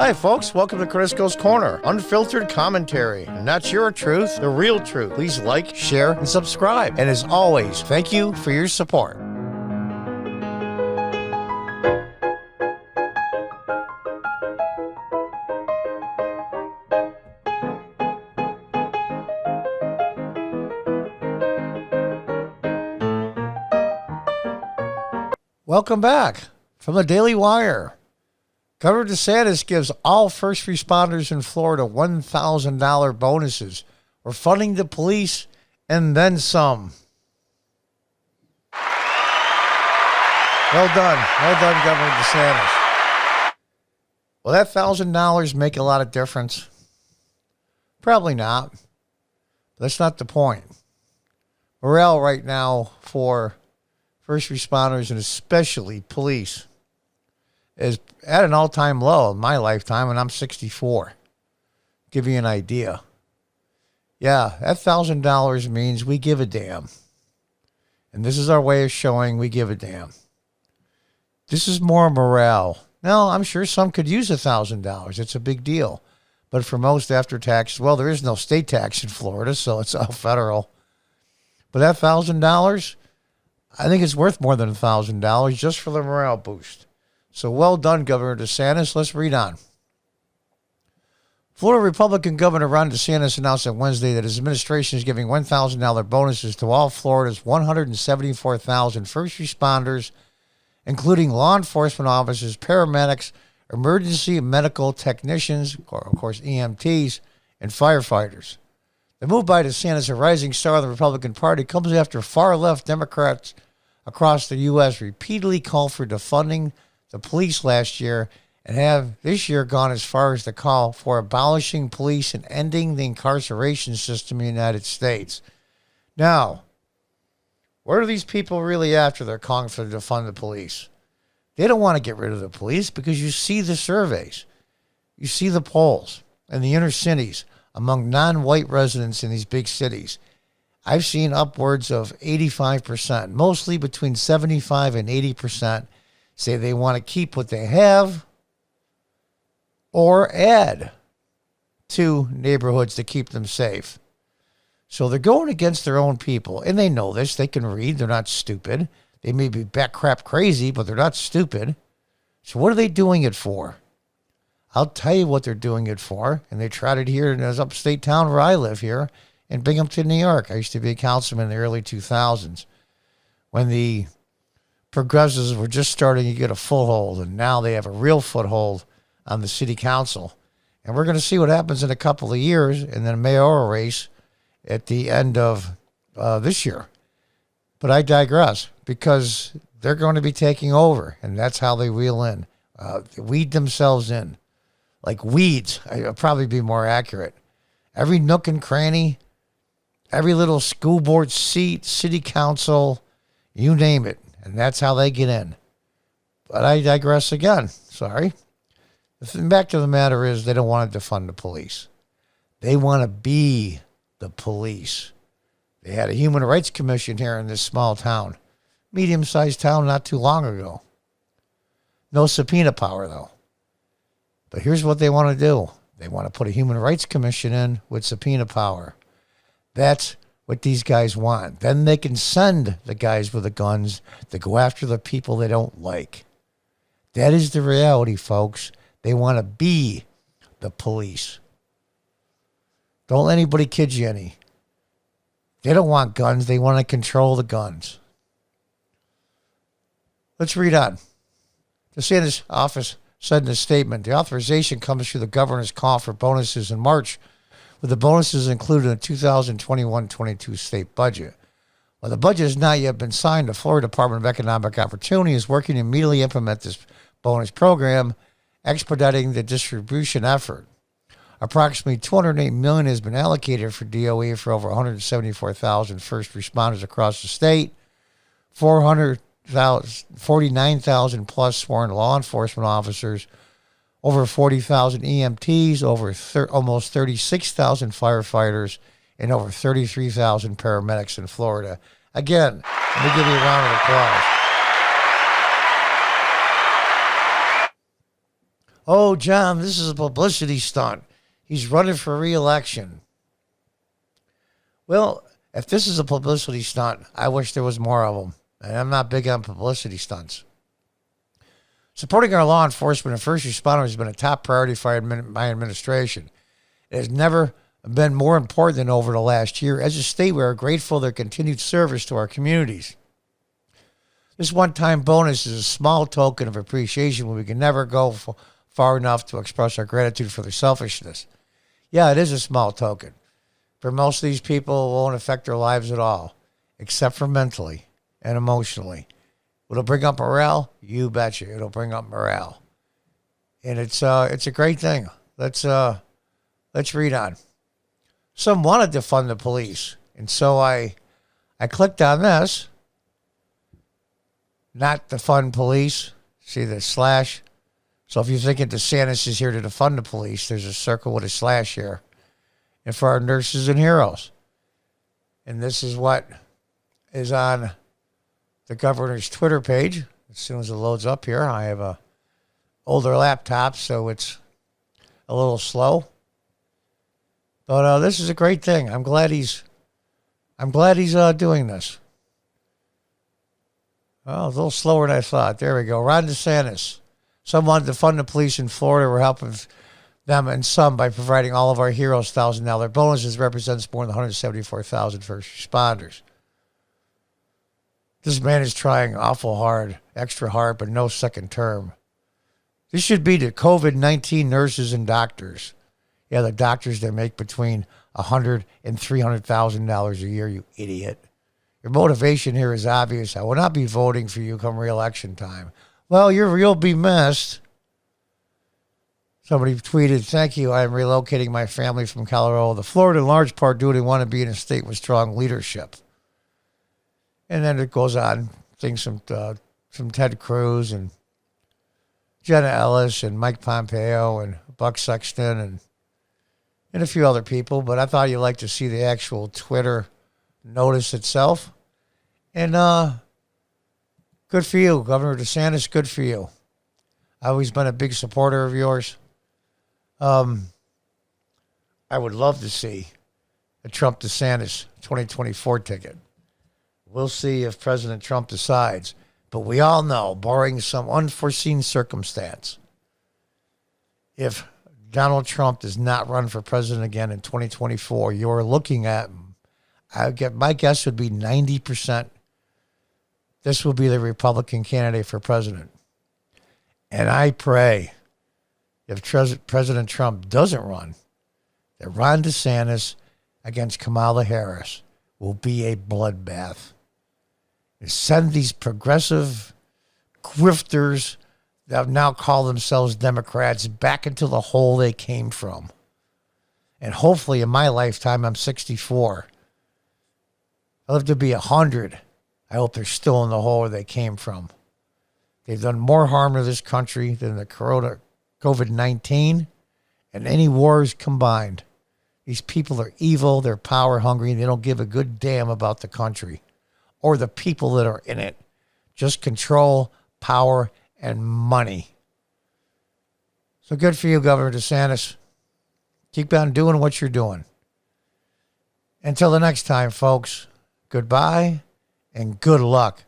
Hi, folks. Welcome to Crisco's Corner. Unfiltered commentary. And that's your truth, the real truth. Please like, share, and subscribe. And as always, thank you for your support. Welcome back from the Daily Wire. Governor DeSantis gives all first responders in Florida $1,000 bonuses. We're funding the police and then some. Well done. Well done, Governor DeSantis. Will that $1,000 make a lot of difference? Probably not. That's not the point. Morale right now for first responders and especially police is at an all-time low in my lifetime, and I'm 64. Give you an idea. Yeah, that $1,000 means we give a damn. And this is our way of showing we give a damn. This is more morale. Now, I'm sure some could use $1,000. It's a big deal. But for most after tax, well, there is no state tax in Florida, so it's all federal. But that $1,000, I think it's worth more than $1,000 just for the morale boost. So well done, Governor DeSantis. Let's read on. Florida Republican Governor Ron DeSantis announced on Wednesday that his administration is giving $1,000 bonuses to all Florida's 174,000 first responders, including law enforcement officers, paramedics, emergency medical technicians, or of course EMTs, and firefighters. The move by DeSantis, a rising star of the Republican Party, comes after far-left Democrats across the U.S. repeatedly called for defunding the police last year and have this year gone as far as to call for abolishing police and ending the incarceration system in the United States. Now, what are these people really after? They're calling for defund the police. They don't want to get rid of the police because you see the surveys. You see the polls in the inner cities among non-white residents in these big cities. I've seen upwards of 85%, mostly between 75 and 80%, say they want to keep what they have or add to neighborhoods to keep them safe. So they're going against their own people, and they know this. They can read. They're not stupid. They may be back crap crazy, but they're not stupid. So what are they doing it for? I'll tell you what they're doing it for, and they tried it here in this upstate town where I live here in Binghamton, New York. I used to be a councilman in the early 2000s when the progressives were just starting to get a foothold, and now they have a real foothold on the city council. And we're going to see what happens in a couple of years in the mayoral race at the end of this year. But I digress, because they're going to be taking over, and that's how they reel in. Weed themselves in. Like weeds, I'd probably be more accurate. Every nook and cranny, every little school board seat, city council, you name it. And that's how they get in. But I digress again. Sorry. The fact of the matter is they don't want to defund the police. They want to be the police. They had a human rights commission here in this small town, medium-sized town not too long ago. No subpoena power, though. But here's what they want to do. They want to put a human rights commission in with subpoena power. That's what these guys want. Then they can send the guys with the guns to go after the people they don't like. That is the reality, folks. They want to be the police. Don't let anybody kid you any. They don't want guns. They want to control the guns. Let's read on. DeSantis' office said in a statement, the authorization comes through the governor's call for bonuses in March, with the bonuses included in the 2021-22 state budget. While the budget has not yet been signed, the Florida Department of Economic Opportunity is working to immediately implement this bonus program, expediting the distribution effort. Approximately $208 million has been allocated for DOE for over 174,000 first responders across the state, 49,000 plus sworn law enforcement officers, over 40,000 EMTs, almost 36,000 firefighters, and over 33,000 paramedics in Florida. Again, let me give you a round of applause. Oh, John, this is a publicity stunt. He's running for re-election. Well, if this is a publicity stunt, I wish there was more of them. And I'm not big on publicity stunts. Supporting our law enforcement and first responders has been a top priority for my administration. It has never been more important than over the last year. As a state, we are grateful for their continued service to our communities. This one-time bonus is a small token of appreciation when we can never go far enough to express our gratitude for their selfishness. Yeah, it is a small token. For most of these people, it won't affect their lives at all, except for mentally and emotionally. Will it bring up morale? You betcha. It'll bring up morale. And it's a great thing. Let's read on. Some wanted to defund the police, and so I clicked on this. Not defund police. See the slash? So if you're thinking DeSantis is here to defund the police, there's a circle with a slash here. And for our nurses and heroes. And this is what is on the governor's Twitter page. As soon as it loads up here, I have a older laptop, so it's a little slow. But this is a great thing. I'm glad he's doing this. Oh, a little slower than I thought. There we go. Ron DeSantis. Some wanted to fund the police in Florida. We're helping them and some by providing all of our heroes $1,000 bonuses. Represents more than 174,000 first responders. This man is trying awful hard, extra hard, but no second term. This should be the COVID-19 nurses and doctors. Yeah, the doctors that make between $100,000 and $300,000 a year, you idiot. Your motivation here is obvious. I will not be voting for you come re-election time. Well, you'll be missed. Somebody tweeted, thank you. I am relocating my family from Colorado to Florida in large part due to want to be in a state with strong leadership. And then it goes on. Things from Ted Cruz and Jenna Ellis and Mike Pompeo and Buck Sexton and a few other people. But I thought you'd like to see the actual Twitter notice itself. And good for you, Governor DeSantis. Good for you. I've always been a big supporter of yours. I would love to see a Trump-DeSantis 2024 ticket. We'll see if President Trump decides. But we all know, barring some unforeseen circumstance, if Donald Trump does not run for president again in 2024, you're looking at, my guess would be 90%. This will be the Republican candidate for president. And I pray if President Trump doesn't run, that Ron DeSantis against Kamala Harris will be a bloodbath. And send these progressive grifters that now call themselves Democrats back into the hole they came from. And hopefully in my lifetime, I'm 64. I live to be 100. I hope they're still in the hole where they came from. They've done more harm to this country than the COVID-19 and any wars combined. These people are evil, they're power hungry, and they don't give a good damn about the country or the people that are in it. Just control, power, and money. So good for you, Governor DeSantis. Keep on doing what you're doing. Until the next time, folks, goodbye and good luck.